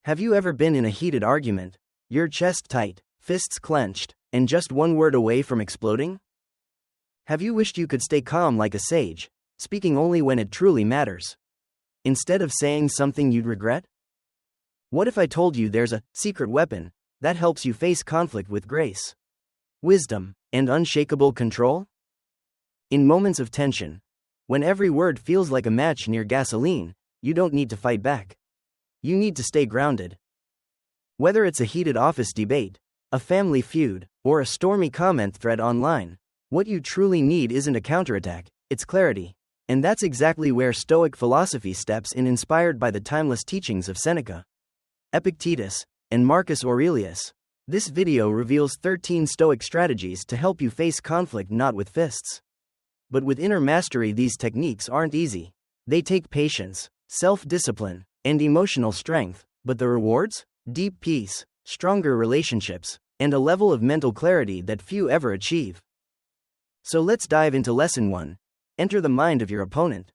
Have you ever been in a heated argument, your chest tight, fists clenched, and just one word away from exploding? Have you wished you could stay calm like a sage, speaking only when it truly matters, instead of saying something you'd regret? What if I told you there's a secret weapon that helps you face conflict with grace, wisdom, and unshakable control? In moments of tension, when every word feels like a match near gasoline, you don't need to fight back. You need to stay grounded. Whether it's a heated office debate, a family feud, or a stormy comment thread online, what you truly need isn't a counterattack, it's clarity. And that's exactly where Stoic philosophy steps in, inspired by the timeless teachings of Seneca, Epictetus, and Marcus Aurelius. This video reveals 13 Stoic strategies to help you face conflict not with fists, but with inner mastery. These techniques aren't easy. They take patience, self-discipline, and emotional strength, but the rewards? Deep peace, stronger relationships, and a level of mental clarity that few ever achieve. So let's dive into Lesson 1. Enter the mind of your opponent.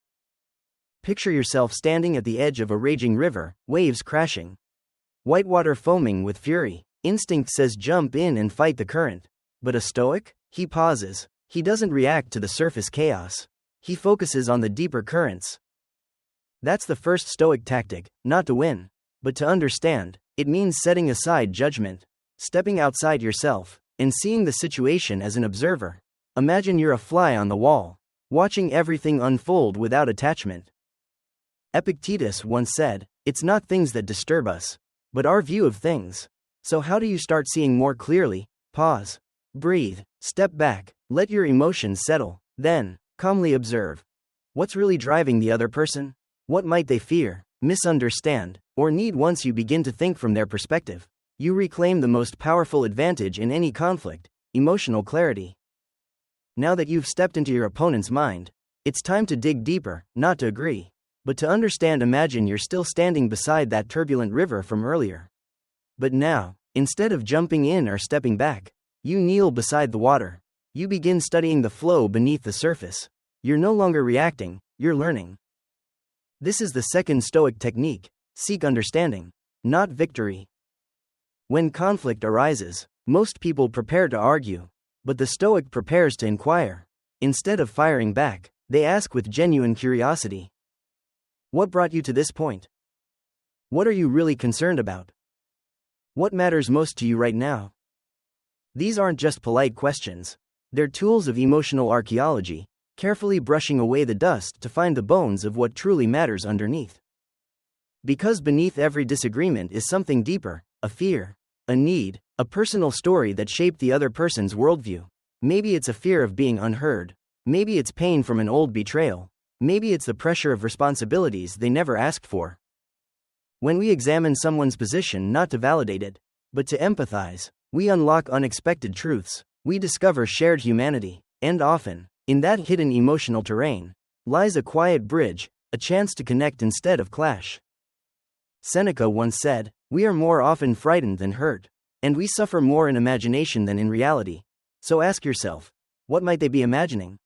Picture yourself standing at the edge of a raging river, waves crashing, whitewater foaming with fury. Instinct says jump in and fight the current. But a Stoic? He pauses. He doesn't react to the surface chaos. He focuses on the deeper currents. That's the first Stoic tactic, not to win, but to understand. It means setting aside judgment, stepping outside yourself, and seeing the situation as an observer. Imagine you're a fly on the wall, watching everything unfold without attachment. Epictetus once said, "It's not things that disturb us, but our view of things." So how do you start seeing more clearly? Pause. Breathe. Step back. Let your emotions settle. Then, calmly observe. What's really driving the other person? What might they fear, misunderstand, or need? Once you begin to think from their perspective, you reclaim the most powerful advantage in any conflict: emotional clarity. Now that you've stepped into your opponent's mind, it's time to dig deeper, not to agree, but to understand. Imagine you're still standing beside that turbulent river from earlier. But now, instead of jumping in or stepping back, you kneel beside the water. You begin studying the flow beneath the surface. You're no longer reacting, you're learning. This is the second Stoic technique: seek understanding, not victory. When conflict arises, most people prepare to argue, but the Stoic prepares to inquire. Instead of firing back, they ask with genuine curiosity. What brought you to this point? What are you really concerned about? What matters most to you right now? These aren't just polite questions. They're tools of emotional archaeology, carefully brushing away the dust to find the bones of what truly matters underneath. Because beneath every disagreement is something deeper: a fear, a need, a personal story that shaped the other person's worldview. Maybe it's a fear of being unheard. Maybe it's pain from an old betrayal. Maybe it's the pressure of responsibilities they never asked for. When we examine someone's position not to validate it, but to empathize, we unlock unexpected truths. We discover shared humanity, and often, in that hidden emotional terrain, lies a quiet bridge, a chance to connect instead of clash. Seneca once said, "We are more often frightened than hurt, and we suffer more in imagination than in reality." So ask yourself, what might they be imagining?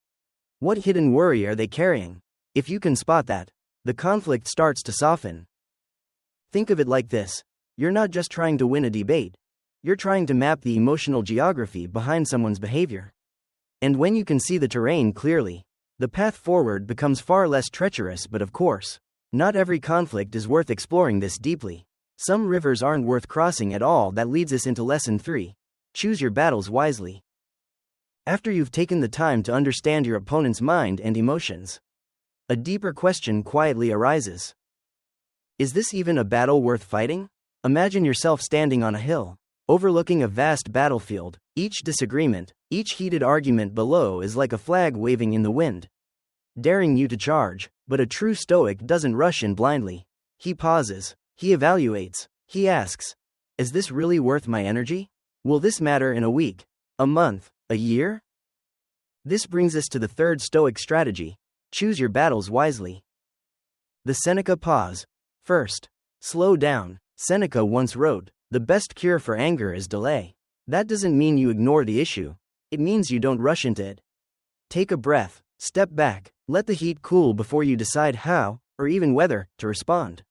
What hidden worry are they carrying? If you can spot that, the conflict starts to soften. Think of it like this: you're not just trying to win a debate, you're trying to map the emotional geography behind someone's behavior. And when you can see the terrain clearly, the path forward becomes far less treacherous. But of course, not every conflict is worth exploring this deeply. Some rivers aren't worth crossing at all. That leads us into Lesson 3. Choose your battles wisely. After you've taken the time to understand your opponent's mind and emotions, a deeper question quietly arises. Is this even a battle worth fighting? Imagine yourself standing on a hill, overlooking a vast battlefield. Each disagreement, each heated argument below is like a flag waving in the wind, daring you to charge. But a true Stoic doesn't rush in blindly. He pauses, he evaluates, he asks, is this really worth my energy? Will this matter in a week, a month, a year? This brings us to the third Stoic strategy: choose your battles wisely. The Seneca pause. First, slow down. Seneca once wrote, "The best cure for anger is delay." That doesn't mean you ignore the issue. It means you don't rush into it. Take a breath, step back, let the heat cool before you decide how, or even whether, to respond.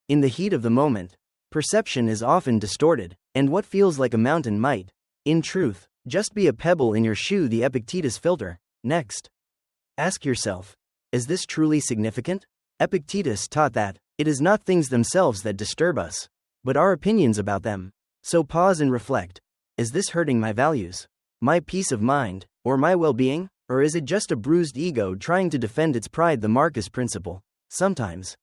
In the heat of the moment, Perception is often distorted, and what feels like a mountain might, in truth, just be a pebble in your shoe. The Epictetus filter. Next, ask yourself, is this truly significant? Epictetus taught that it is not things themselves that disturb us, but our opinions about them. So pause and reflect. Is this hurting my values, my peace of mind, or my well-being? Or is it just a bruised ego trying to defend its pride? The Marcus principle. Sometimes,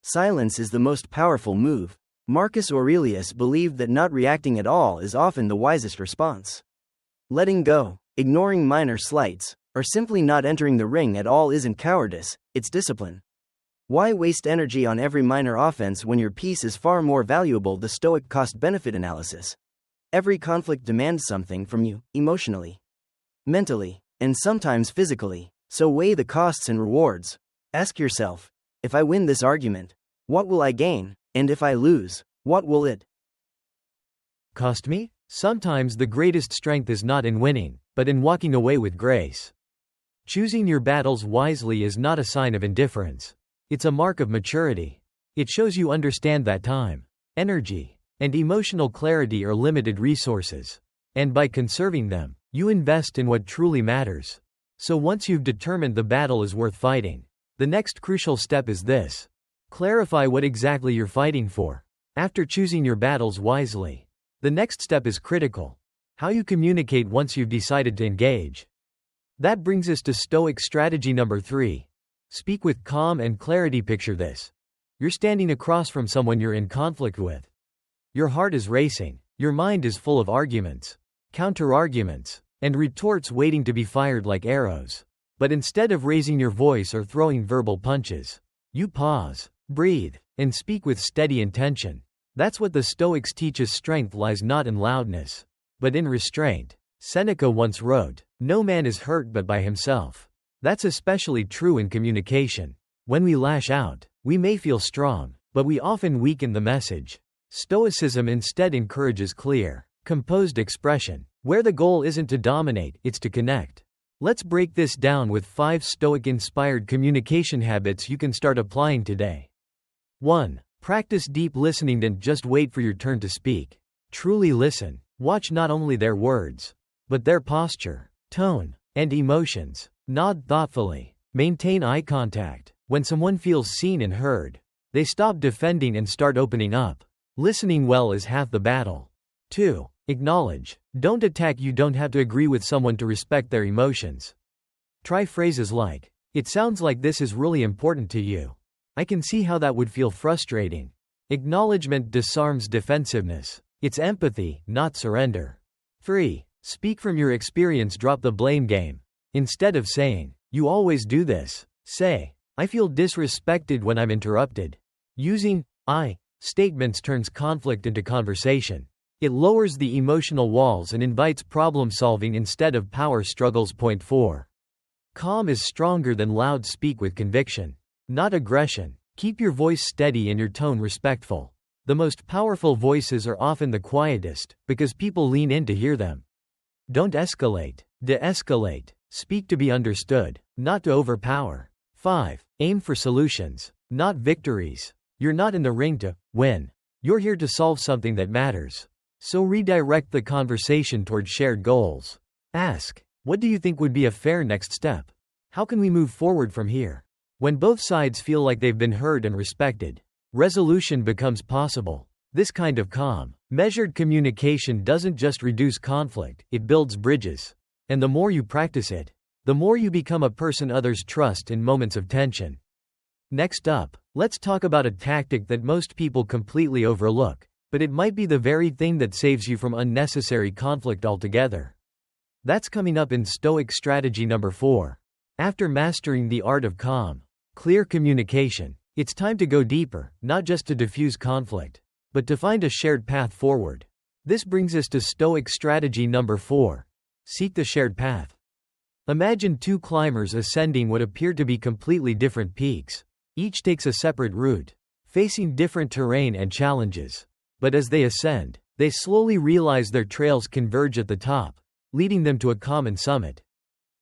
silence is the most powerful move. Marcus Aurelius believed that not reacting at all is often the wisest response. Letting go, ignoring minor slights, or simply not entering the ring at all isn't cowardice, it's discipline. Why waste energy on every minor offense when your peace is far more valuable? The Stoic cost-benefit analysis. Every conflict demands something from you, emotionally, mentally, and sometimes physically, so weigh the costs and rewards. Ask yourself, if I win this argument, what will I gain? And if I lose, what will it cost me? Sometimes the greatest strength is not in winning, but in walking away with grace. Choosing your battles wisely is not a sign of indifference. It's a mark of maturity. It shows you understand that time, energy, and emotional clarity are limited resources. And by conserving them, you invest in what truly matters. So once you've determined the battle is worth fighting, the next crucial step is this. Clarify what exactly you're fighting for. After choosing your battles wisely, the next step is critical. How you communicate once you've decided to engage. That brings us to Stoic strategy number 3. Speak with calm and clarity. Picture this. You're standing across from someone you're in conflict with. Your heart is racing, your mind is full of arguments, counter-arguments, and retorts waiting to be fired like arrows. But instead of raising your voice or throwing verbal punches, you pause, breathe, and speak with steady intention. That's what the Stoics teach us. Strength lies not in loudness, but in restraint. Seneca once wrote, "No man is hurt but by himself." That's especially true in communication. When we lash out, we may feel strong, but we often weaken the message. Stoicism instead encourages clear, composed expression, where the goal isn't to dominate, it's to connect. Let's break this down with 5 Stoic-inspired communication habits you can start applying today. 1. Practice deep listening. Don't just wait for your turn to speak. Truly listen. Watch not only their words, but their posture, tone, and emotions. Nod thoughtfully. Maintain eye contact. When someone feels seen and heard, they stop defending and start opening up. Listening well is half the battle. 2. Acknowledge. Don't attack. You don't have to agree with someone to respect their emotions. Try phrases like, "It sounds like this is really important to you. I can see how that would feel frustrating." Acknowledgement disarms defensiveness. It's empathy, not surrender. 3. Speak from your experience. Drop the blame game. Instead of saying, "You always do this," say, "I feel disrespected when I'm interrupted." Using I statements turns conflict into conversation. It lowers the emotional walls and invites problem solving instead of power struggles. Point 4. Calm is stronger than loud. Speak with conviction, not aggression. Keep your voice steady and your tone respectful. The most powerful voices are often the quietest, because people lean in to hear them. Don't escalate. De-escalate. Speak to be understood, not to overpower. 5. Aim for solutions, not victories. You're not in the ring to win. You're here to solve something that matters. So redirect the conversation toward shared goals. Ask, what do you think would be a fair next step? How can we move forward from here? When both sides feel like they've been heard and respected, resolution becomes possible. This kind of calm, measured communication doesn't just reduce conflict, it builds bridges. And the more you practice it, the more you become a person others trust in moments of tension. Next up, let's talk about a tactic that most people completely overlook, but it might be the very thing that saves you from unnecessary conflict altogether. That's coming up in Stoic strategy number 4. After mastering the art of calm, clear communication, it's time to go deeper, not just to diffuse conflict, but to find a shared path forward. This brings us to Stoic strategy number 4. Seek the shared path. Imagine 2 climbers ascending what appear to be completely different peaks. Each takes a separate route, facing different terrain and challenges. But as they ascend, they slowly realize their trails converge at the top, leading them to a common summit,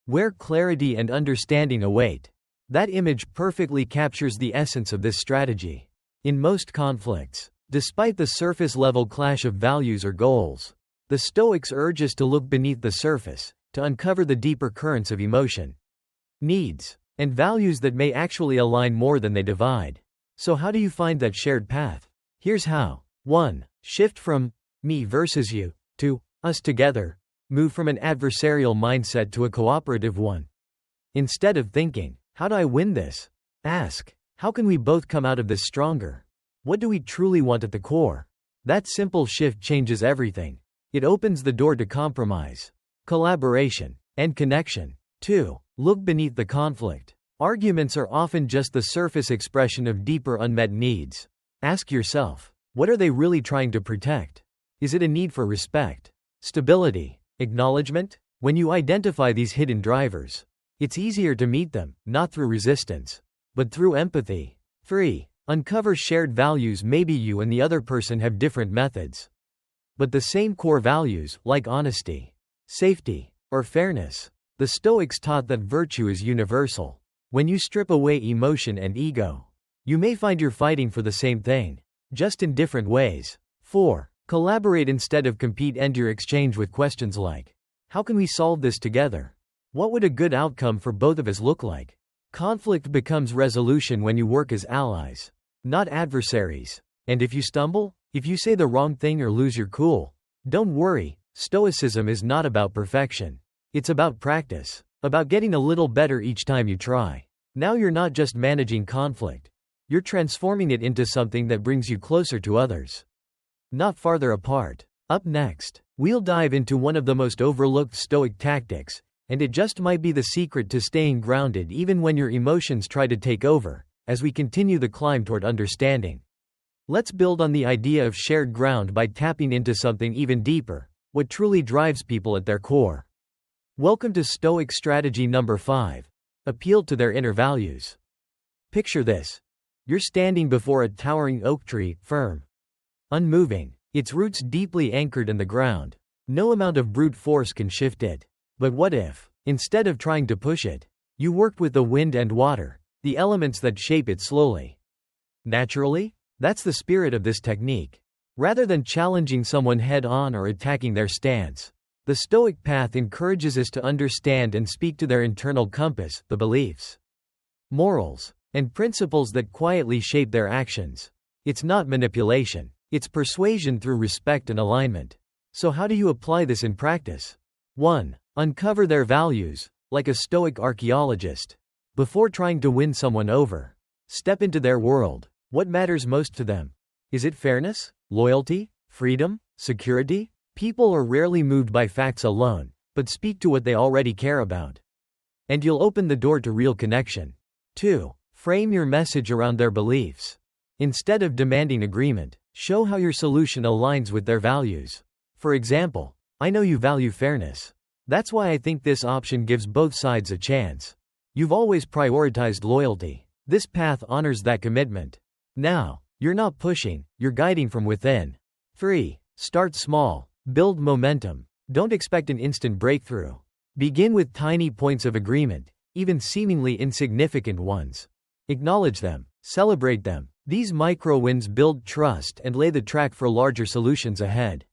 where clarity and understanding await. That image perfectly captures the essence of this strategy. In most conflicts, Despite the surface-level clash of values or goals, the Stoics urge us to look beneath the surface, to uncover the deeper currents of emotion, needs, and values that may actually align more than they divide. So how do you find that shared path? Here's how. 1. Shift from me versus you to us together. Move from an adversarial mindset to a cooperative one. Instead of thinking, how do I win this? Ask, how can we both come out of this stronger? What do we truly want at the core? That simple shift changes everything. It opens the door to compromise, collaboration, and connection. 2. Look beneath the conflict. Arguments are often just the surface expression of deeper unmet needs. Ask yourself, what are they really trying to protect? Is it a need for respect, stability, acknowledgement? When you identify these hidden drivers, it's easier to meet them, not through resistance, but through empathy. 3. Uncover shared values. Maybe you and the other person have different methods, but the same core values, like honesty, safety, or fairness. The Stoics taught that virtue is universal. When you strip away emotion and ego, you may find you're fighting for the same thing, just in different ways. 4. Collaborate instead of compete. End your exchange with questions like, how can we solve this together? What would a good outcome for both of us look like? Conflict becomes resolution when you work as allies, not adversaries. And if you stumble, if you say the wrong thing or lose your cool, don't worry. Stoicism is not about perfection. It's about practice, about getting a little better each time you try. Now you're not just managing conflict, you're transforming it into something that brings you closer to others, not farther apart. Up next, we'll dive into one of the most overlooked Stoic tactics, and it just might be the secret to staying grounded even when your emotions try to take over, as we continue the climb toward understanding. Let's build on the idea of shared ground by tapping into something even deeper, what truly drives people at their core. Welcome to Stoic strategy number 5. Appeal to their inner values. Picture this. You're standing before a towering oak tree, firm, unmoving, its roots deeply anchored in the ground. No amount of brute force can shift it. But what if, instead of trying to push it, you worked with the wind and water, the elements that shape it slowly, naturally? That's the spirit of this technique. Rather than challenging someone head-on or attacking their stance, the Stoic path encourages us to understand and speak to their internal compass, the beliefs, morals, and principles that quietly shape their actions. It's not manipulation, it's persuasion through respect and alignment. So how do you apply this in practice? 1. Uncover their values, like a Stoic archaeologist. Before trying to win someone over, step into their world. What matters most to them? Is it fairness, loyalty, freedom, security? People are rarely moved by facts alone, but speak to what they already care about. And you'll open the door to real connection. 2. Frame your message around their beliefs. Instead of demanding agreement, show how your solution aligns with their values. For example, I know you value fairness. That's why I think this option gives both sides a chance. You've always prioritized loyalty. This path honors that commitment. Now, you're not pushing, you're guiding from within. 3. Start small. Build momentum. Don't expect an instant breakthrough. Begin with tiny points of agreement, even seemingly insignificant ones. Acknowledge them, celebrate them. These micro wins build trust and lay the track for larger solutions ahead.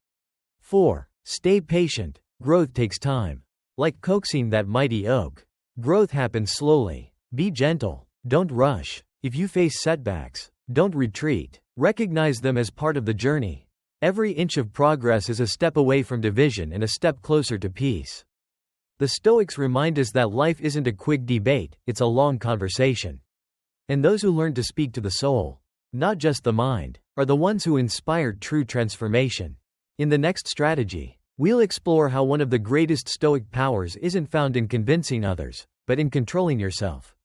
4. Stay patient. Growth takes time. Like coaxing that mighty oak, growth happens slowly. Be gentle. Don't rush. If you face setbacks, don't retreat. Recognize them as part of the journey. Every inch of progress is a step away from division and a step closer to peace. The Stoics remind us that life isn't a quick debate, it's a long conversation. And those who learn to speak to the soul, not just the mind, are the ones who inspire true transformation. In the next strategy, we'll explore how one of the greatest Stoic powers isn't found in convincing others, but in controlling yourself.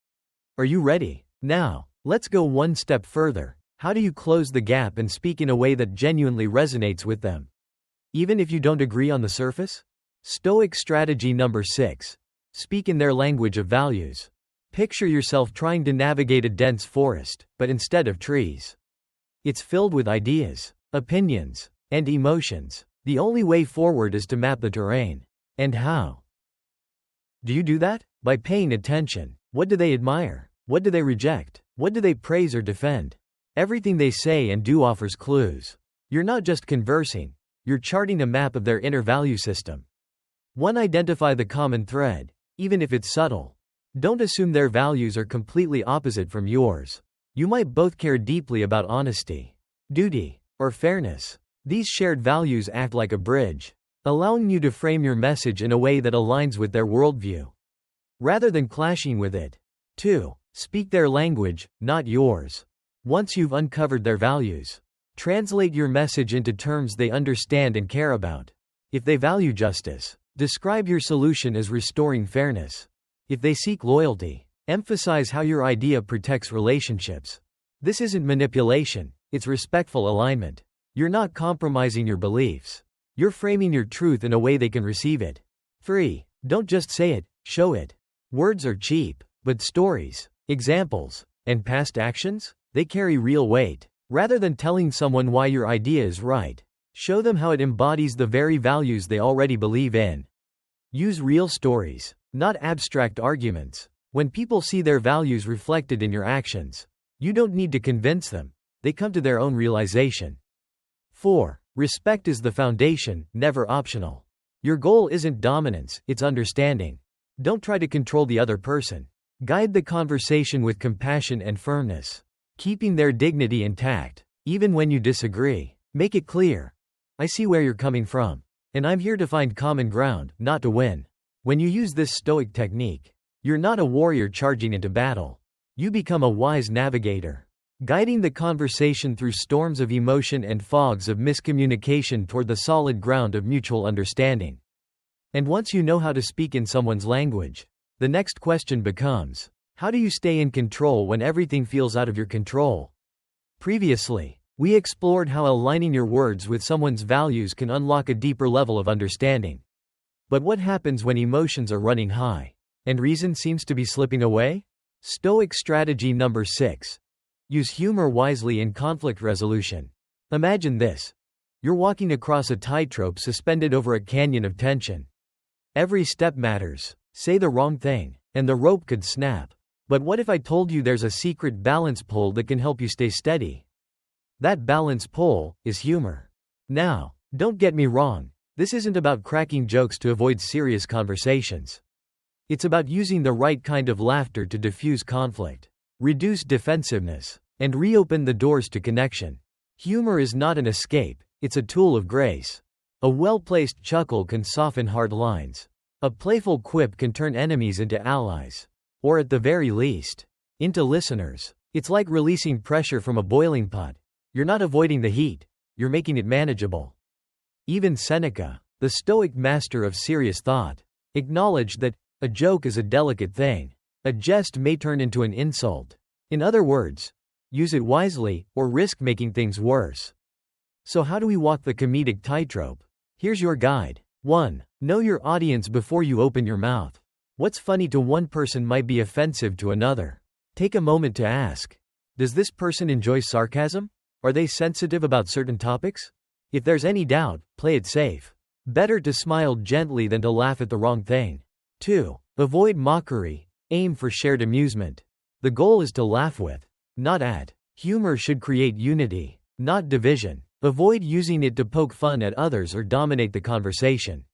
Are you ready? Now, let's go one step further. How do you close the gap and speak in a way that genuinely resonates with them, even if you don't agree on the surface? Stoic strategy number 6. Speak in their language of values. Picture yourself trying to navigate a dense forest, but instead of trees, it's filled with ideas, opinions, and emotions. The only way forward is to map the terrain. And how? Do you do that? By paying attention. What do they admire? What do they reject? What do they praise or defend? Everything they say and do offers clues. You're not just conversing, you're charting a map of their inner value system. 1. Identify the common thread, even if it's subtle. Don't assume their values are completely opposite from yours. You might both care deeply about honesty, duty, or fairness. These shared values act like a bridge, allowing you to frame your message in a way that aligns with their worldview, rather than clashing with it. 2. Speak their language, not yours. Once you've uncovered their values, translate your message into terms they understand and care about. If they value justice, describe your solution as restoring fairness. If they seek loyalty, emphasize how your idea protects relationships. This isn't manipulation, it's respectful alignment. You're not compromising your beliefs. You're framing your truth in a way they can receive it. 3. Don't just say it, show it. Words are cheap, but stories, examples, and past actions, they carry real weight. Rather than telling someone why your idea is right, show them how it embodies the very values they already believe in. Use real stories, not abstract arguments. When people see their values reflected in your actions, you don't need to convince them, they come to their own realization. 4. Respect is the foundation, never optional. Your goal isn't dominance, it's understanding. Don't try to control the other person. Guide the conversation with compassion and firmness, keeping their dignity intact. Even when you disagree, make it clear, I see where you're coming from, and I'm here to find common ground, not to win. When you use this Stoic technique, you're not a warrior charging into battle. You become a wise navigator, guiding the conversation through storms of emotion and fogs of miscommunication toward the solid ground of mutual understanding. And once you know how to speak in someone's language, the next question becomes, how do you stay in control when everything feels out of your control? Previously, we explored how aligning your words with someone's values can unlock a deeper level of understanding. But what happens when emotions are running high, and reason seems to be slipping away? Stoic strategy number 6. Use humor wisely in conflict resolution. Imagine this. You're walking across a tightrope suspended over a canyon of tension. Every step matters. Say the wrong thing, and the rope could snap. But what if I told you there's a secret balance pole that can help you stay steady? That balance pole is humor. Now, don't get me wrong. This isn't about cracking jokes to avoid serious conversations. It's about using the right kind of laughter to diffuse conflict, reduce defensiveness, and reopen the doors to connection. Humor is not an escape, it's a tool of grace. A well-placed chuckle can soften hard lines. A playful quip can turn enemies into allies, or at the very least, into listeners. It's like releasing pressure from a boiling pot. You're not avoiding the heat, you're making it manageable. Even Seneca, the Stoic master of serious thought, acknowledged that a joke is a delicate thing. A jest may turn into an insult. In other words, use it wisely, or risk making things worse. So how do we walk the comedic tightrope? Here's your guide. 1. Know your audience before you open your mouth. What's funny to one person might be offensive to another. Take a moment to ask, does this person enjoy sarcasm? Are they sensitive about certain topics? If there's any doubt, play it safe. Better to smile gently than to laugh at the wrong thing. 2. Avoid mockery. Aim for shared amusement. The goal is to laugh with, not at. Humor should create unity, not division. Avoid using it to poke fun at others or dominate the conversation.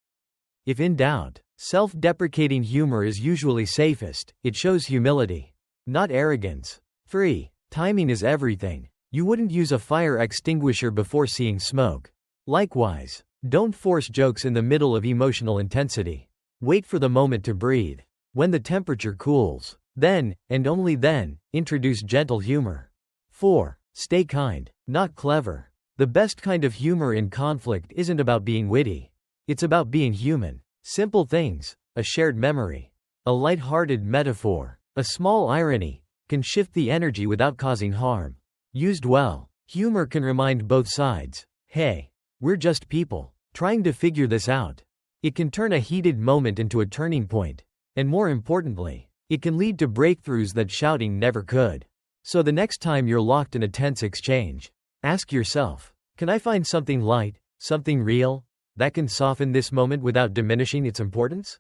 If in doubt, self-deprecating humor is usually safest. It shows humility, not arrogance. 3. Timing is everything. You wouldn't use a fire extinguisher before seeing smoke. Likewise, don't force jokes in the middle of emotional intensity. Wait for the moment to breathe. When the temperature cools, then, and only then, introduce gentle humor. 4. Stay kind, not clever. The best kind of humor in conflict isn't about being witty. It's about being human. Simple things, a shared memory, a light-hearted metaphor, a small irony, can shift the energy without causing harm. Used well, humor can remind both sides, hey, we're just people, trying to figure this out. It can turn a heated moment into a turning point. And more importantly, it can lead to breakthroughs that shouting never could. So the next time you're locked in a tense exchange, ask yourself, can I find something light, something real, that can soften this moment without diminishing its importance?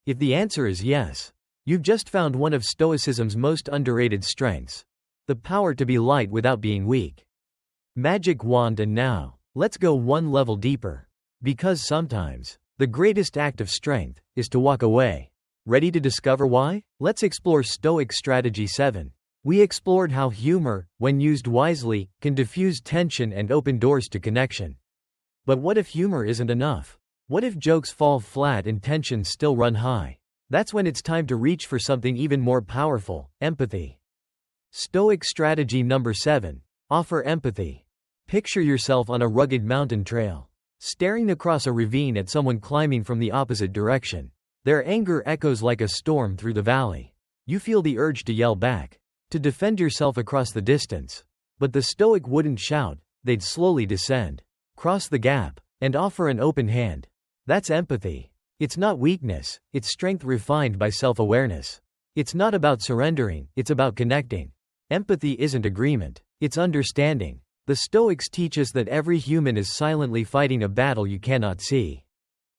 If the answer is yes, you've just found one of Stoicism's most underrated strengths, the The power to be light without being weak. Magic wand. And now, let's go one level deeper. Because sometimes, the greatest act of strength is to walk away. Ready to discover why? Let's explore Stoic Strategy 7. We explored how humor, when used wisely, can diffuse tension and open doors to connection. But what if humor isn't enough? What if jokes fall flat and tensions still run high? That's when it's time to reach for something even more powerful: empathy. Stoic Strategy number 7. Offer empathy. Picture yourself on a rugged mountain trail, staring across a ravine at someone climbing from the opposite direction. Their anger echoes like a storm through the valley. You feel the urge to yell back, to defend yourself across the distance. But the Stoic wouldn't shout, they'd slowly descend, cross the gap, and offer an open hand. That's empathy. It's not weakness, it's strength refined by self-awareness. It's not about surrendering, it's about connecting. Empathy isn't agreement, it's understanding. The Stoics teach us that every human is silently fighting a battle you cannot see.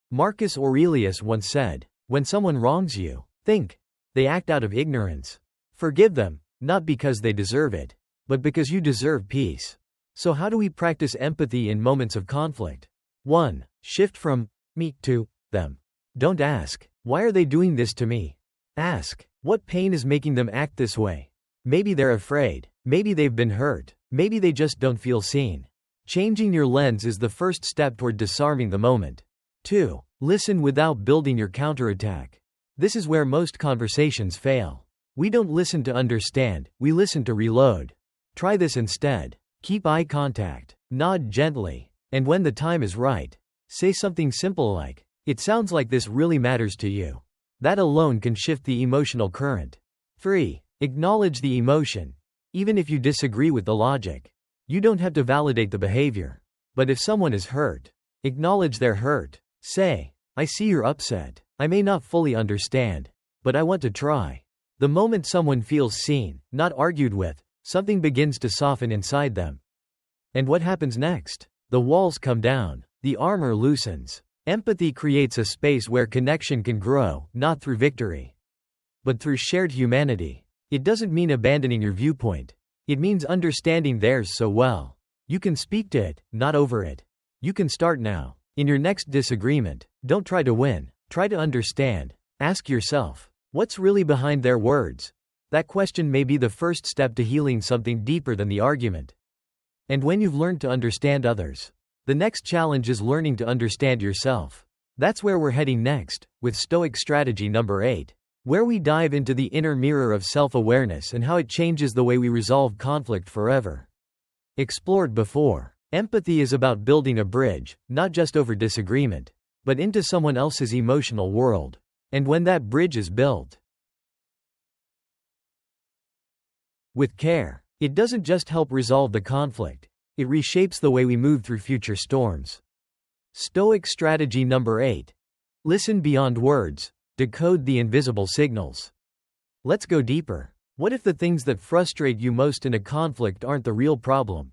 Marcus Aurelius once said, "When someone wrongs you, think they act out of ignorance. Forgive them, not because they deserve it, but because you deserve peace." So how do we practice empathy in moments of conflict? 1. Shift from me to them. Don't ask, "Why are they doing this to me?" Ask, "What pain is making them act this way?" Maybe they're afraid, maybe they've been hurt, maybe they just don't feel seen. Changing your lens is the first step toward disarming the moment. 2. Listen without building your counterattack. This is where most conversations fail. We don't listen to understand, we listen to reload. Try this instead. Keep eye contact, nod gently, and when the time is right, say something simple like, "It sounds like this really matters to you." That alone can shift the emotional current. 3. Acknowledge the emotion. Even if you disagree with the logic, you don't have to validate the behavior. But if someone is hurt, acknowledge their hurt. Say, "I see you're upset. I may not fully understand, but I want to try." The moment someone feels seen, not argued with, something begins to soften inside them. And what happens next? The walls come down, the armor loosens. Empathy creates a space where connection can grow, not through victory, but through shared humanity. It doesn't mean abandoning your viewpoint. It means understanding theirs so well you can speak to it, not over it. You can start now. In your next disagreement, don't try to win, try to understand. Ask yourself, what's really behind their words? That question may be the first step to healing something deeper than the argument. And when you've learned to understand others, the next challenge is learning to understand yourself. That's where we're heading next, with Stoic Strategy number 8, where we dive into the inner mirror of self-awareness and how it changes the way we resolve conflict forever. Explored before, empathy is about building a bridge, not just over disagreement, but into someone else's emotional world. And when that bridge is built with care, it doesn't just help resolve the conflict, it reshapes the way we move through future storms. Stoic Strategy number 8. Listen beyond words. Decode the invisible signals. Let's go deeper. What if the things that frustrate you most in a conflict aren't the real problem?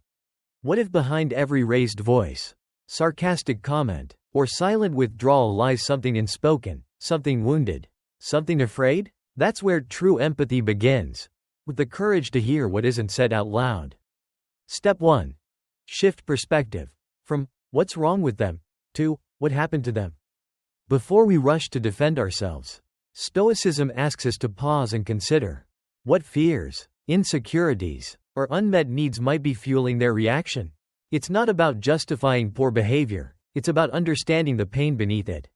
What if behind every raised voice, sarcastic comment, or silent withdrawal lies something unspoken, something wounded, something afraid? That's where true empathy begins, with the courage to hear what isn't said out loud. Step 1. Shift perspective. From, "What's wrong with them?" to, "What happened to them?" Before we rush to defend ourselves, Stoicism asks us to pause and consider what fears, insecurities, or unmet needs might be fueling their reaction. It's not about justifying poor behavior, it's about understanding the pain beneath it.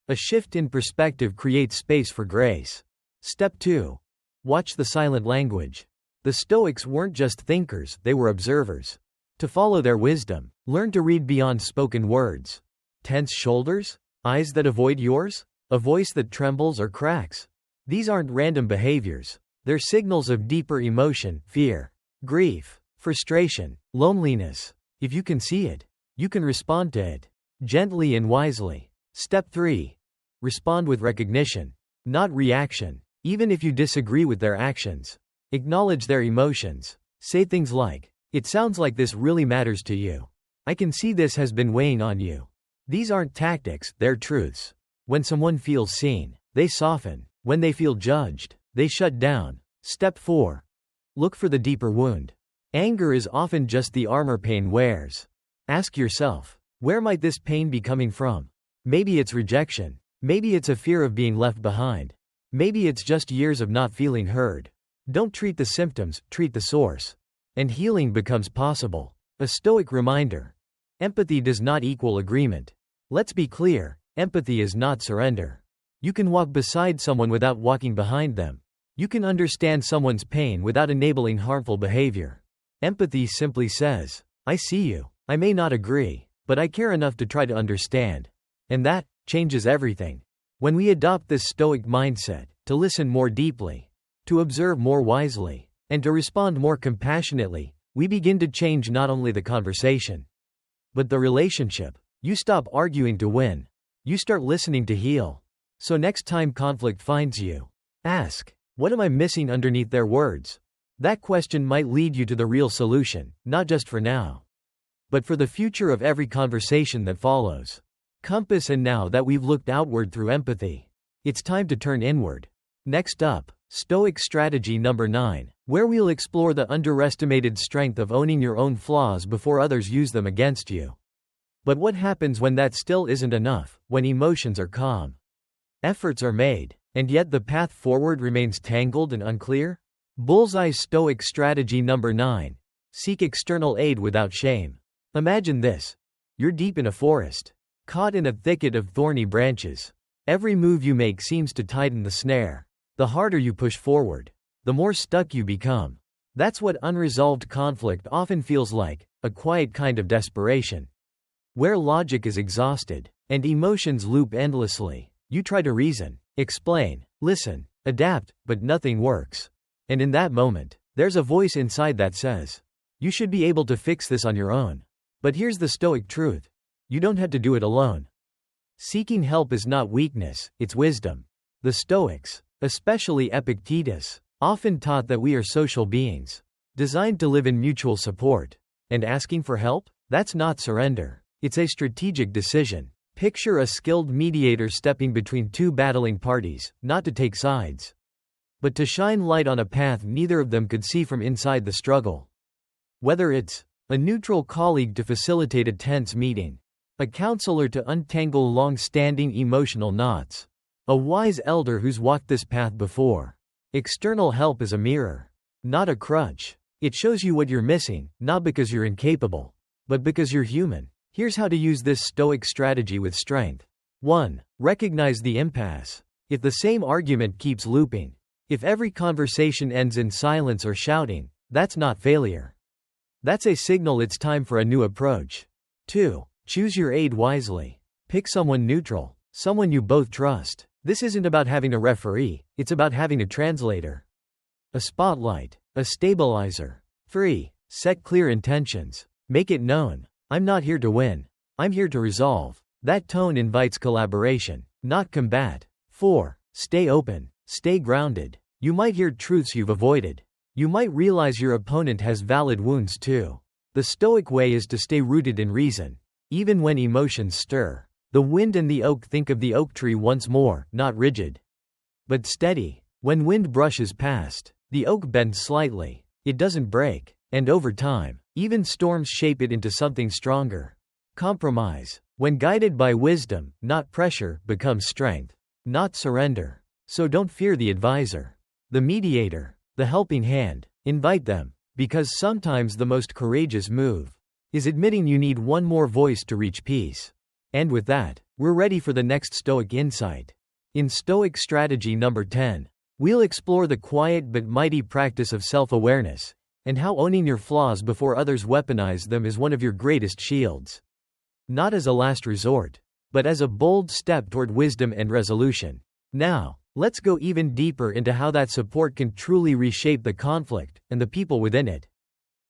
A shift in perspective creates space for grace. Step 2. Watch the silent language. The Stoics weren't just thinkers, they were observers. To follow their wisdom, learn to read beyond spoken words. Tense shoulders? Eyes that avoid yours? A voice that trembles or cracks? These aren't random behaviors. They're signals of deeper emotion, fear, grief, frustration, loneliness. If you can see it, you can respond to it, gently and wisely. Step 3. Respond with recognition, not reaction. Even if you disagree with their actions, acknowledge their emotions. Say things like, "It sounds like this really matters to you. I can see this has been weighing on you." These aren't tactics, they're truths. When someone feels seen, they soften. When they feel judged, they shut down. Step 4. Look for the deeper wound. Anger is often just the armor pain wears. Ask yourself, where might this pain be coming from? Maybe it's rejection. Maybe it's a fear of being left behind. Maybe it's just years of not feeling heard. Don't treat the symptoms, treat the source. And healing becomes possible. A Stoic reminder. Empathy does not equal agreement. Let's be clear, empathy is not surrender. You can walk beside someone without walking behind them. You can understand someone's pain without enabling harmful behavior. Empathy simply says, I see you. I may not agree, but I care enough to try to understand. And that changes everything. When we adopt this Stoic mindset, to listen more deeply, to observe more wisely, and to respond more compassionately, we begin to change not only the conversation, but the relationship. You stop arguing to win. You start listening to heal. So next time conflict finds you, ask, what am I missing underneath their words? That question might lead you to the real solution, not just for now, but for the future of every conversation that follows. Compass. And now that we've looked outward through empathy, it's time to turn inward. Next up, Stoic strategy number 9, where we'll explore the underestimated strength of owning your own flaws before others use them against you. But what happens when that still isn't enough, when emotions are calm? Efforts are made, and yet the path forward remains tangled and unclear? Bullseye. Stoic strategy number 9, seek external aid without shame. Imagine this. You're deep in a forest, caught in a thicket of thorny branches. Every move you make seems to tighten the snare. The harder you push forward, the more stuck you become. That's what unresolved conflict often feels like, a quiet kind of desperation. Where logic is exhausted, and emotions loop endlessly, you try to reason, explain, listen, adapt, but nothing works. And in that moment, there's a voice inside that says, you should be able to fix this on your own. But here's the Stoic truth. You don't have to do it alone. Seeking help is not weakness, it's wisdom. The Stoics, especially Epictetus, often taught that we are social beings, designed to live in mutual support. And asking for help? That's not surrender. It's a strategic decision. Picture a skilled mediator stepping between two battling parties, not to take sides, but to shine light on a path neither of them could see from inside the struggle. Whether it's a neutral colleague to facilitate a tense meeting, a counselor to untangle long-standing emotional knots, a wise elder who's walked this path before. External help is a mirror, not a crutch. It shows you what you're missing, not because you're incapable, but because you're human. Here's how to use this Stoic strategy with strength. 1. Recognize the impasse. If the same argument keeps looping, if every conversation ends in silence or shouting, that's not failure. That's a signal it's time for a new approach. 2. Choose your aid wisely. Pick someone neutral, someone you both trust. This isn't about having a referee, it's about having a translator, a spotlight, a stabilizer. 3. Set clear intentions. Make it known. I'm not here to win. I'm here to resolve. That tone invites collaboration, not combat. 4. Stay open. Stay grounded. You might hear truths you've avoided. You might realize your opponent has valid wounds too. The Stoic way is to stay rooted in reason, even when emotions stir. The wind and the oak. Think of the oak tree once more, not rigid, but steady. When wind brushes past, the oak bends slightly. It doesn't break. And over time, even storms shape it into something stronger. Compromise, when guided by wisdom, not pressure, becomes strength, not surrender. So don't fear the advisor, the mediator, the helping hand. Invite them, because sometimes the most courageous move is admitting you need one more voice to reach peace. And with that, we're ready for the next Stoic insight. In Stoic strategy number 10, we'll explore the quiet but mighty practice of self-awareness, and how owning your flaws before others weaponize them is one of your greatest shields. Not as a last resort, but as a bold step toward wisdom and resolution. Now, let's go even deeper into how that support can truly reshape the conflict and the people within it.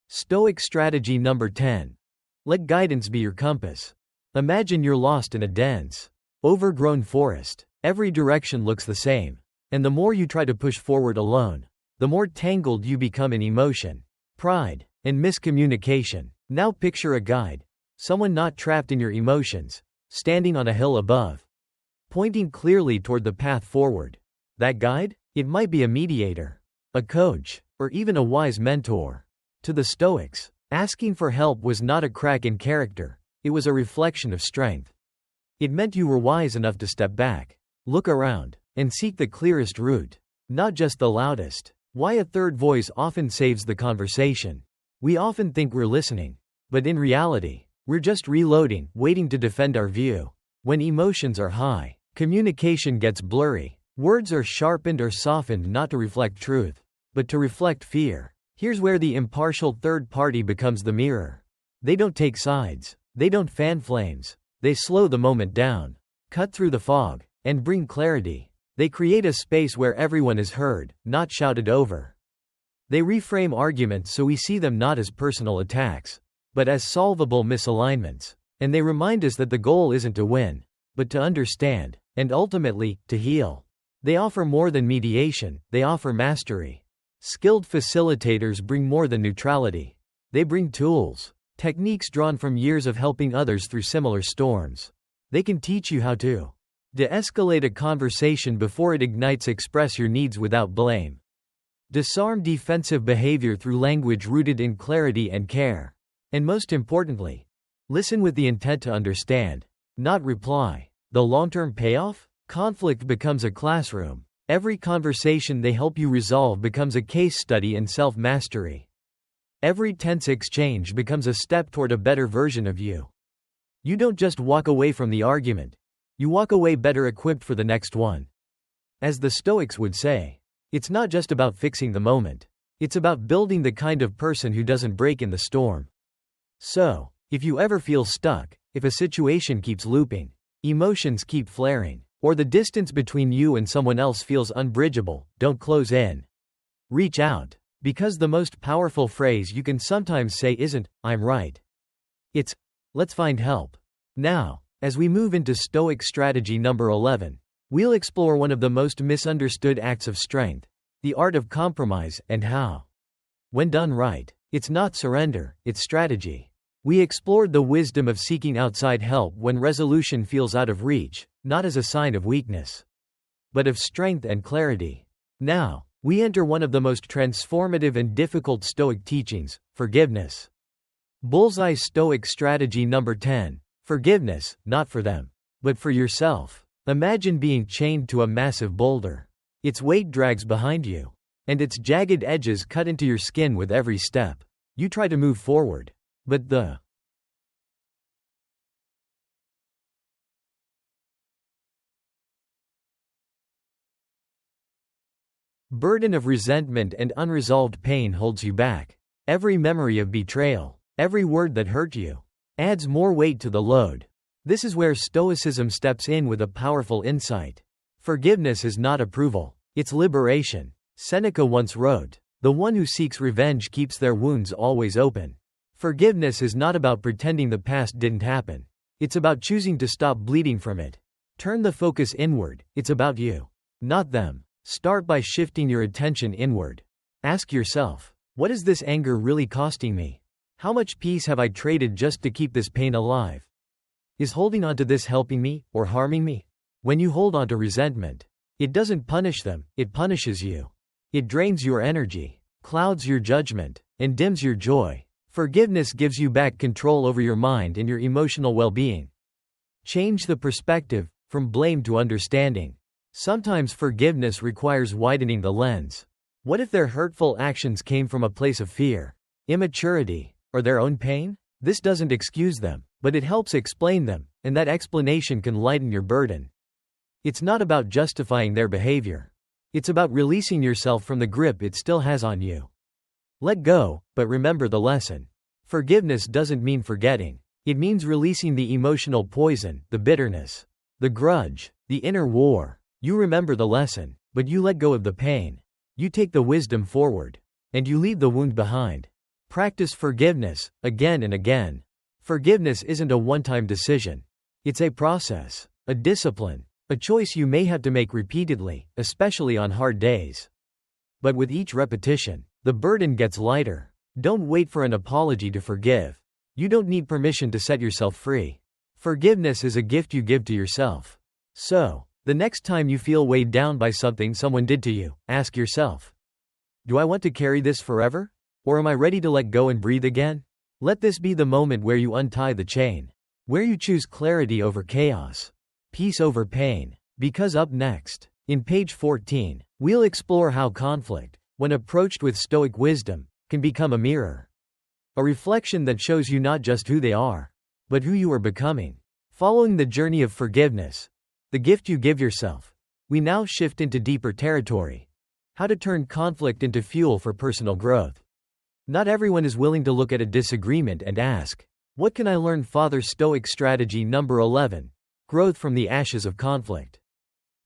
Stoic strategy number 10. Let guidance be your compass. Imagine you're lost in a dense, overgrown forest. Every direction looks the same, and the more you try to push forward alone, the more tangled you become in emotion, pride, and miscommunication. Now picture a guide, someone not trapped in your emotions, standing on a hill above, pointing clearly toward the path forward. That guide? It might be a mediator, a coach, or even a wise mentor. To the Stoics, asking for help was not a crack in character, it was a reflection of strength. It meant you were wise enough to step back, look around, and seek the clearest route, not just the loudest. Why a third voice often saves the conversation. We often think we're listening, but in reality, we're just reloading, waiting to defend our view. When emotions are high, communication gets blurry. Words are sharpened or softened not to reflect truth, but to reflect fear. Here's where the impartial third party becomes the mirror. They don't take sides, they don't fan flames, they slow the moment down, cut through the fog, and bring clarity. They create a space where everyone is heard, not shouted over. They reframe arguments so we see them not as personal attacks, but as solvable misalignments. And they remind us that the goal isn't to win, but to understand, and ultimately, to heal. They offer more than mediation, they offer mastery. Skilled facilitators bring more than neutrality. They bring tools, techniques drawn from years of helping others through similar storms. They can teach you how to de-escalate a conversation before it ignites, express your needs without blame. Disarm defensive behavior through language rooted in clarity and care. And most importantly, listen with the intent to understand, not reply. The long-term payoff? Conflict becomes a classroom. Every conversation they help you resolve becomes a case study in self-mastery. Every tense exchange becomes a step toward a better version of you. You don't just walk away from the argument. You walk away better equipped for the next one. As the Stoics would say, it's not just about fixing the moment. It's about building the kind of person who doesn't break in the storm. So, if you ever feel stuck, if a situation keeps looping, emotions keep flaring, or the distance between you and someone else feels unbridgeable, don't close in. Reach out. Because the most powerful phrase you can sometimes say isn't, "I'm right." It's, "Let's find help." Now, as we move into Stoic strategy number 11, we'll explore one of the most misunderstood acts of strength, the art of compromise, and how, when done right, it's not surrender, it's strategy. We explored the wisdom of seeking outside help when resolution feels out of reach, not as a sign of weakness, but of strength and clarity. Now, we enter one of the most transformative and difficult Stoic teachings, forgiveness. Bullseye Stoic strategy number 10. Forgiveness, not for them, but for yourself. Imagine being chained to a massive boulder. Its weight drags behind you, and its jagged edges cut into your skin with every step. You try to move forward, but the burden of resentment and unresolved pain holds you back. Every memory of betrayal, every word that hurt you, adds more weight to the load. This is where Stoicism steps in with a powerful insight. Forgiveness is not approval, it's liberation. Seneca once wrote, "The one who seeks revenge keeps their wounds always open." Forgiveness is not about pretending the past didn't happen. It's about choosing to stop bleeding from it. Turn the focus inward, it's about you, not them. Start by shifting your attention inward. Ask yourself, what is this anger really costing me? How much peace have I traded just to keep this pain alive? Is holding on to this helping me, or harming me? When you hold on to resentment, it doesn't punish them, it punishes you. It drains your energy, clouds your judgment, and dims your joy. Forgiveness gives you back control over your mind and your emotional well-being. Change the perspective, from blame to understanding. Sometimes forgiveness requires widening the lens. What if their hurtful actions came from a place of fear, immaturity, or their own pain? This doesn't excuse them, but it helps explain them, and that explanation can lighten your burden. It's not about justifying their behavior. It's about releasing yourself from the grip it still has on you. Let go, but remember the lesson. Forgiveness doesn't mean forgetting. It means releasing the emotional poison, the bitterness, the grudge, the inner war. You remember the lesson, but you let go of the pain. You take the wisdom forward, and you leave the wound behind. Practice forgiveness, again and again. Forgiveness isn't a one-time decision. It's a process, a discipline, a choice you may have to make repeatedly, especially on hard days. But with each repetition, the burden gets lighter. Don't wait for an apology to forgive. You don't need permission to set yourself free. Forgiveness is a gift you give to yourself. So, the next time you feel weighed down by something someone did to you, ask yourself, Do I want to carry this forever? Or am I ready to let go and breathe again? Let this be the moment where you untie the chain. Where you choose clarity over chaos. Peace over pain. Because up next, in page 14, we'll explore how conflict, when approached with Stoic wisdom, can become a mirror. A reflection that shows you not just who they are, but who you are becoming. Following the journey of forgiveness, the gift you give yourself, we now shift into deeper territory. How to turn conflict into fuel for personal growth. Not everyone is willing to look at a disagreement and ask, what can I learn? Father Stoic strategy number 11. Growth from the ashes of conflict.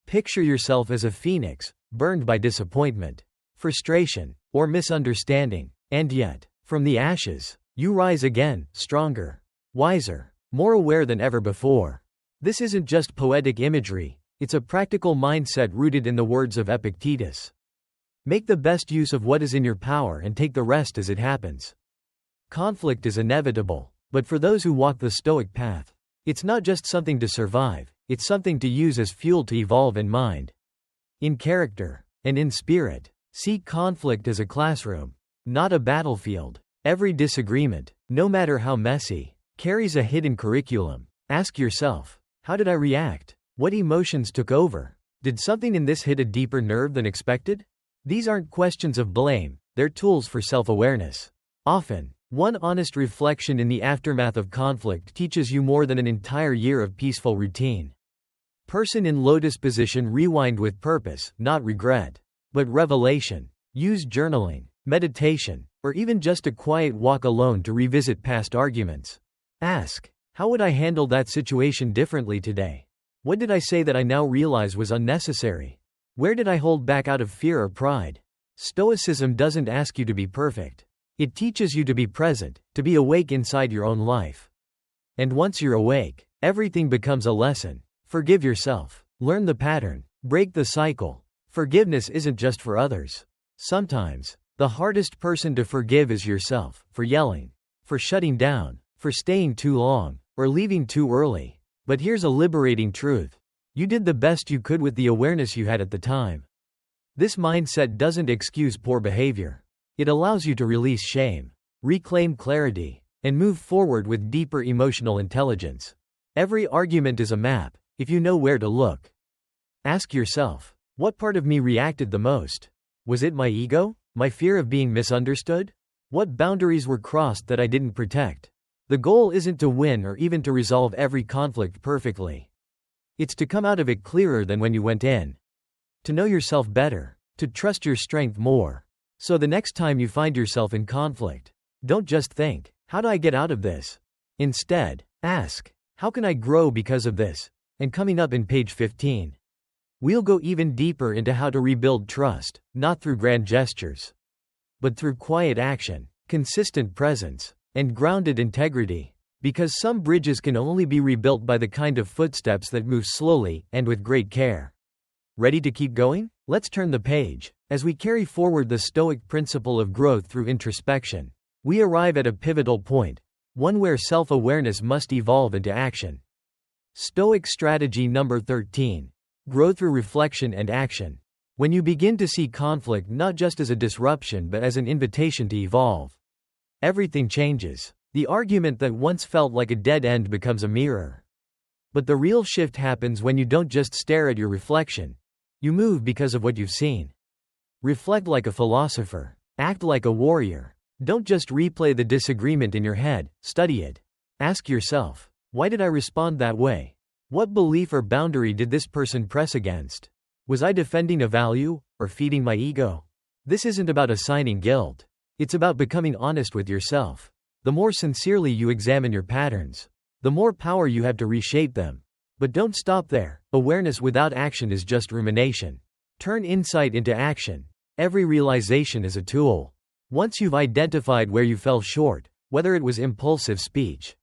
Picture yourself as a phoenix, burned by disappointment, frustration, or misunderstanding, and yet, from the ashes, you rise again, stronger, wiser, more aware than ever before. This isn't just poetic imagery, it's a practical mindset rooted in the words of Epictetus. Make the best use of what is in your power and take the rest as it happens. Conflict is inevitable, but for those who walk the Stoic path, it's not just something to survive, it's something to use as fuel to evolve in mind, in character, and in spirit. See conflict as a classroom, not a battlefield. Every disagreement, no matter how messy, carries a hidden curriculum. Ask yourself, how did I react? What emotions took over? Did something in this hit a deeper nerve than expected? These aren't questions of blame, they're tools for self-awareness. Often, one honest reflection in the aftermath of conflict teaches you more than an entire year of peaceful routine. Person in lotus position, rewind with purpose, not regret, but revelation. Use journaling, meditation, or even just a quiet walk alone to revisit past arguments. Ask, how would I handle that situation differently today? What did I say that I now realize was unnecessary? Where did I hold back out of fear or pride? Stoicism doesn't ask you to be perfect. It teaches you to be present, to be awake inside your own life. And once you're awake, everything becomes a lesson. Forgive yourself. Learn the pattern. Break the cycle. Forgiveness isn't just for others. Sometimes, the hardest person to forgive is yourself, for yelling, for shutting down, for staying too long, or leaving too early. But here's a liberating truth. You did the best you could with the awareness you had at the time. This mindset doesn't excuse poor behavior. It allows you to release shame, reclaim clarity, and move forward with deeper emotional intelligence. Every argument is a map, if you know where to look. Ask yourself, what part of me reacted the most? Was it my ego? My fear of being misunderstood? What boundaries were crossed that I didn't protect? The goal isn't to win or even to resolve every conflict perfectly. It's to come out of it clearer than when you went in. To know yourself better, to trust your strength more. So the next time you find yourself in conflict, don't just think, how do I get out of this? Instead, ask, how can I grow because of this? And coming up in page 15, we'll go even deeper into how to rebuild trust, not through grand gestures, but through quiet action, consistent presence, and grounded integrity. Because some bridges can only be rebuilt by the kind of footsteps that move slowly and with great care. Ready to keep going? Let's turn the page. As we carry forward the Stoic principle of growth through introspection, we arrive at a pivotal point, one where self-awareness must evolve into action. Stoic strategy number 13. Grow through reflection and action. When you begin to see conflict not just as a disruption but as an invitation to evolve, everything changes. The argument that once felt like a dead end becomes a mirror. But the real shift happens when you don't just stare at your reflection. You move because of what you've seen. Reflect like a philosopher. Act like a warrior. Don't just replay the disagreement in your head, study it. Ask yourself, why did I respond that way? What belief or boundary did this person press against? Was I defending a value, or feeding my ego? This isn't about assigning guilt. It's about becoming honest with yourself. The more sincerely you examine your patterns, the more power you have to reshape them. But don't stop there. Awareness without action is just rumination. Turn insight into action. Every realization is a tool. Once you've identified where you fell short, whether it was impulsive speech,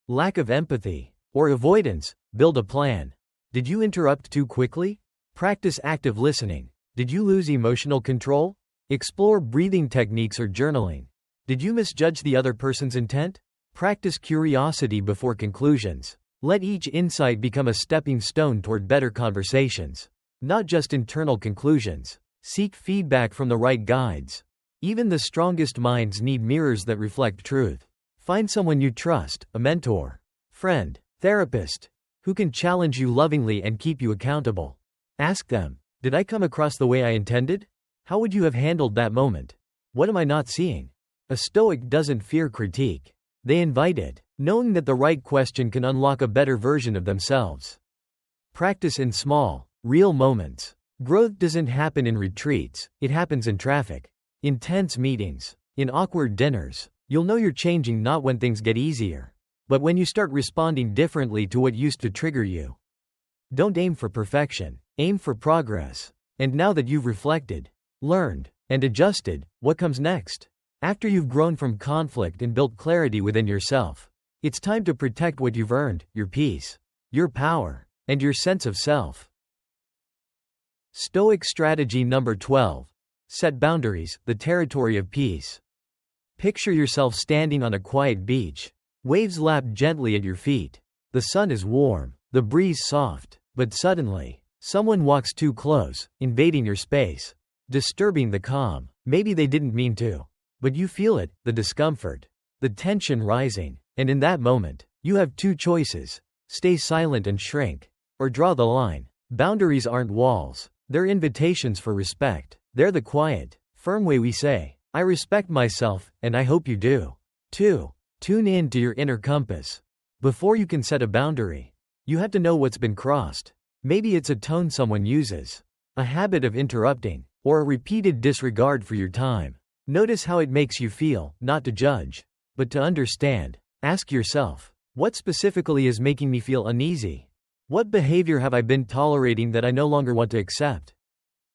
lack of empathy, or avoidance, build a plan. Did you interrupt too quickly? Practice active listening. Did you lose emotional control? Explore breathing techniques or journaling. Did you misjudge the other person's intent? Practice curiosity before conclusions. Let each insight become a stepping stone toward better conversations. Not just internal conclusions. Seek feedback from the right guides. Even the strongest minds need mirrors that reflect truth. Find someone you trust, a mentor, friend, therapist, who can challenge you lovingly and keep you accountable. Ask them, did I come across the way I intended? How would you have handled that moment? What am I not seeing? A Stoic doesn't fear critique. They invite it, knowing that the right question can unlock a better version of themselves. Practice in small, real moments. Growth doesn't happen in retreats, it happens in traffic, in tense meetings, in awkward dinners. You'll know you're changing not when things get easier, but when you start responding differently to what used to trigger you. Don't aim for perfection, aim for progress. And now that you've reflected, learned, and adjusted, what comes next? After you've grown from conflict and built clarity within yourself, it's time to protect what you've earned, your peace, your power, and your sense of self. Stoic strategy number 12. Set boundaries, the territory of peace. Picture yourself standing on a quiet beach. Waves lap gently at your feet. The sun is warm, the breeze soft, but suddenly, someone walks too close, invading your space, disturbing the calm. Maybe they didn't mean to, but you feel it, the discomfort, the tension rising, and in that moment, you have two choices: stay silent and shrink, or draw the line. Boundaries aren't walls, they're invitations for respect. They're the quiet, firm way we say, I respect myself, and I hope you do. 2. Tune in to your inner compass. Before you can set a boundary, you have to know what's been crossed. Maybe it's a tone someone uses, a habit of interrupting, or a repeated disregard for your time. Notice how it makes you feel, not to judge, but to understand. Ask yourself, what specifically is making me feel uneasy? What behavior have I been tolerating that I no longer want to accept?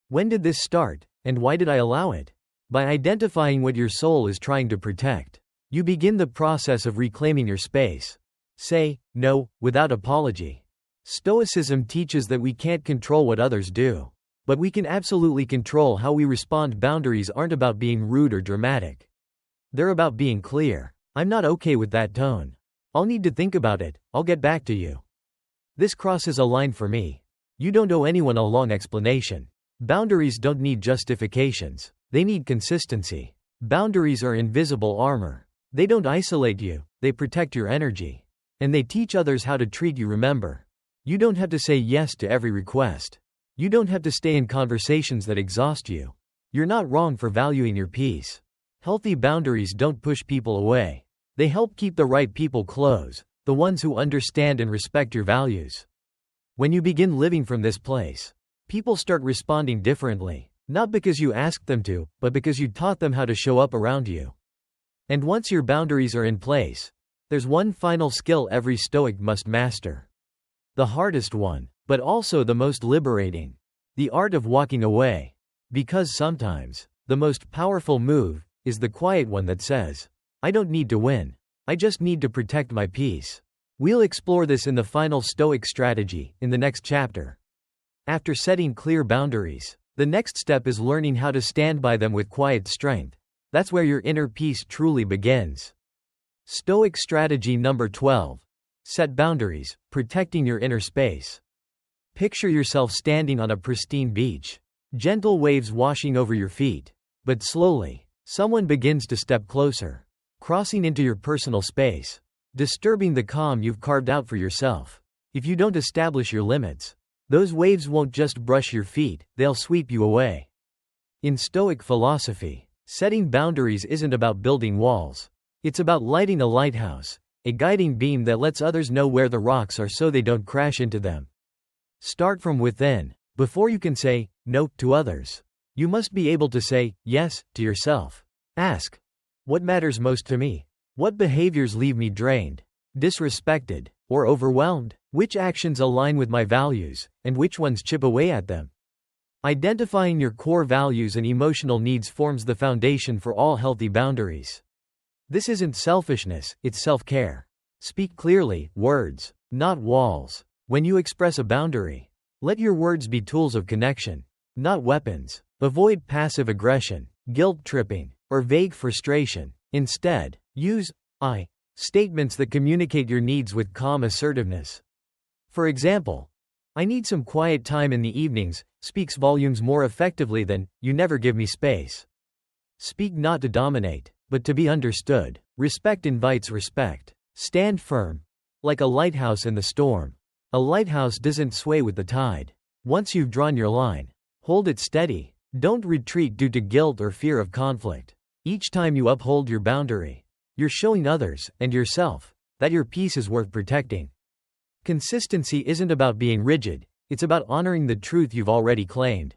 When did this start, and why did I allow it? By identifying what your soul is trying to protect, you begin the process of reclaiming your space. Say no without apology. Stoicism teaches that we can't control what others do, but we can absolutely control how we respond. Boundaries aren't about being rude or dramatic. They're about being clear. I'm not okay with that tone. I'll need to think about it, I'll get back to you. This crosses a line for me. You don't owe anyone a long explanation. Boundaries don't need justifications, they need consistency. Boundaries are invisible armor. They don't isolate you, they protect your energy. And they teach others how to treat you. Remember, you don't have to say yes to every request. You don't have to stay in conversations that exhaust you. You're not wrong for valuing your peace. Healthy boundaries don't push people away. They help keep the right people close, the ones who understand and respect your values. When you begin living from this place, people start responding differently, not because you asked them to, but because you taught them how to show up around you. And once your boundaries are in place, there's one final skill every Stoic must master. The hardest one, but also the most liberating. The art of walking away. Because sometimes, the most powerful move is the quiet one that says, I don't need to win. I just need to protect my peace. We'll explore this in the final Stoic strategy, in the next chapter. After setting clear boundaries, the next step is learning how to stand by them with quiet strength. That's where your inner peace truly begins. Stoic strategy number 12. Set boundaries, protecting your inner space. Picture yourself standing on a pristine beach. Gentle waves washing over your feet. But slowly, someone begins to step closer, crossing into your personal space, disturbing the calm you've carved out for yourself. If you don't establish your limits, those waves won't just brush your feet, they'll sweep you away. In Stoic philosophy, setting boundaries isn't about building walls. It's about lighting a lighthouse, a guiding beam that lets others know where the rocks are so they don't crash into them. Start from within. Before you can say no to others, you must be able to say yes to yourself. Ask, what matters most to me? What behaviors leave me drained, disrespected, or overwhelmed? Which actions align with my values, and which ones chip away at them? Identifying your core values and emotional needs forms the foundation for all healthy boundaries. This isn't selfishness, it's self-care. Speak clearly, words, not walls. When you express a boundary, let your words be tools of connection, not weapons. Avoid passive aggression, guilt-tripping, or vague frustration. Instead, use I statements that communicate your needs with calm assertiveness. For example, I need some quiet time in the evenings, speaks volumes more effectively than, "You never give me space." Speak not to dominate, but to be understood. Respect invites respect. Stand firm. Like a lighthouse in the storm. A lighthouse doesn't sway with the tide. Once you've drawn your line, hold it steady. Don't retreat due to guilt or fear of conflict. Each time you uphold your boundary, you're showing others, and yourself, that your peace is worth protecting. Consistency isn't about being rigid, it's about honoring the truth you've already claimed.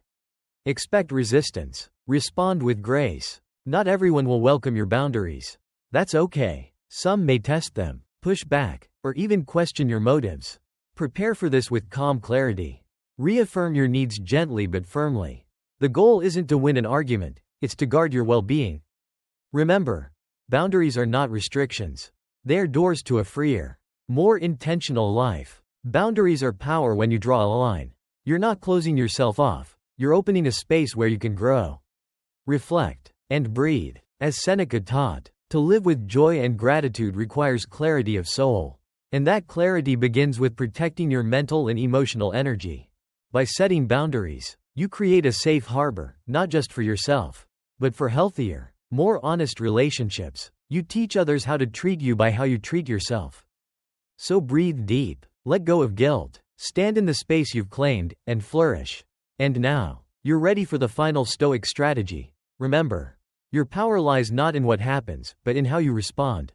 Expect resistance. Respond with grace. Not everyone will welcome your boundaries. That's okay. Some may test them, push back, or even question your motives. Prepare for this with calm clarity. Reaffirm your needs gently but firmly. The goal isn't to win an argument, it's to guard your well-being. Remember, boundaries are not restrictions. They are doors to a freer, more intentional life. Boundaries are power when you draw a line. You're not closing yourself off, you're opening a space where you can grow. Reflect and breathe. As Seneca taught, to live with joy and gratitude requires clarity of soul. And that clarity begins with protecting your mental and emotional energy. By setting boundaries, you create a safe harbor, not just for yourself, but for healthier, more honest relationships. You teach others how to treat you by how you treat yourself. So breathe deep, let go of guilt, stand in the space you've claimed, and flourish. And now, you're ready for the final Stoic strategy. Remember, your power lies not in what happens, but in how you respond.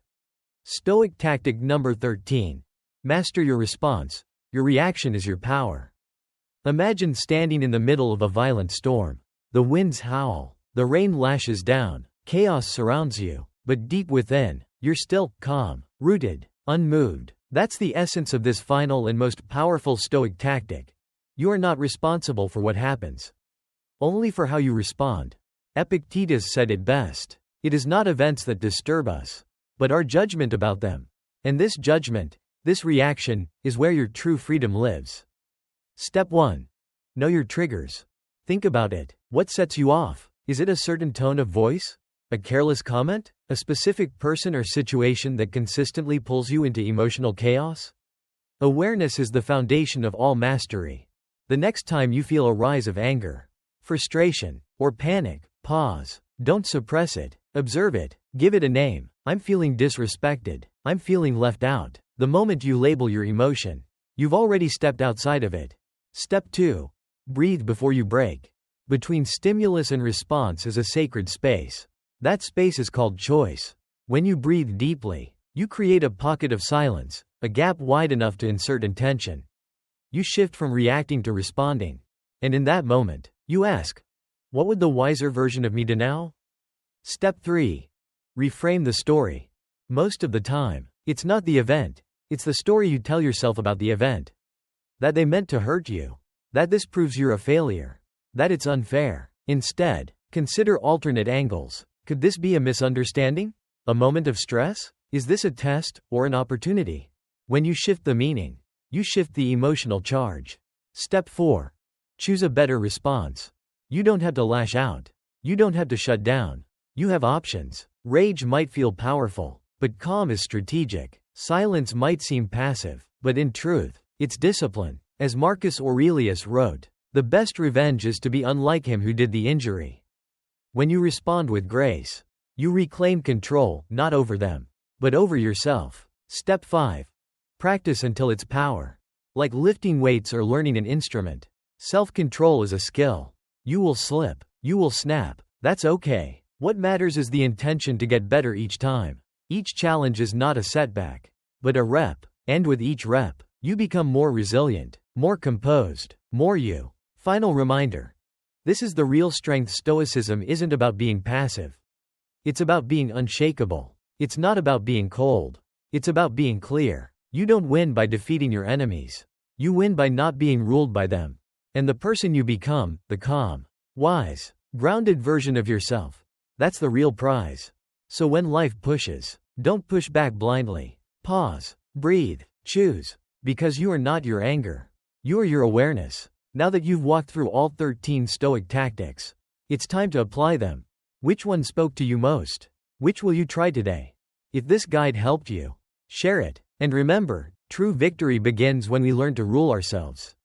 Stoic tactic number 13. Master your response. Your reaction is your power. Imagine standing in the middle of a violent storm. The winds howl, the rain lashes down, chaos surrounds you, but deep within, you're still calm, rooted, unmoved. That's the essence of this final and most powerful Stoic tactic. You are not responsible for what happens, only for how you respond. Epictetus said it best. It is not events that disturb us, but our judgment about them. And this judgment, this reaction, is where your true freedom lives. Step 1. Know your triggers. Think about it. What sets you off? Is it a certain tone of voice? A careless comment? A specific person or situation that consistently pulls you into emotional chaos? Awareness is the foundation of all mastery. The next time you feel a rise of anger, frustration, or panic, pause. Don't suppress it. Observe it. Give it a name. I'm feeling disrespected. I'm feeling left out. The moment you label your emotion, you've already stepped outside of it. Step 2. Breathe before you break. Between stimulus and response is a sacred space. That space is called choice. When you breathe deeply, you create a pocket of silence, a gap wide enough to insert intention. You shift from reacting to responding. And in that moment, you ask, what would the wiser version of me do now? Step 3. Reframe the story. Most of the time, it's not the event, it's the story you tell yourself about the event. That they meant to hurt you. That this proves you're a failure. That it's unfair. Instead, consider alternate angles. Could this be a misunderstanding? A moment of stress? Is this a test, or an opportunity? When you shift the meaning, you shift the emotional charge. Step 4. Choose a better response. You don't have to lash out. You don't have to shut down. You have options. Rage might feel powerful, but calm is strategic. Silence might seem passive, but in truth, it's discipline. As Marcus Aurelius wrote, the best revenge is to be unlike him who did the injury. When you respond with grace, you reclaim control, not over them, but over yourself. Step 5. Practice until it's power. Like lifting weights or learning an instrument, self-control is a skill. You will slip. You will snap. That's okay. What matters is the intention to get better each time. Each challenge is not a setback, but a rep. And with each rep, you become more resilient, more composed, more you. Final reminder. This is the real strength. Stoicism isn't about being passive. It's about being unshakable. It's not about being cold. It's about being clear. You don't win by defeating your enemies. You win by not being ruled by them. And the person you become, the calm, wise, grounded version of yourself, that's the real prize. So when life pushes, don't push back blindly. Pause. Breathe. Choose. Because you are not your anger. You are your awareness. Now that you've walked through all 13 Stoic tactics, it's time to apply them. Which one spoke to you most? Which will you try today? If this guide helped you, share it. And remember, true victory begins when we learn to rule ourselves.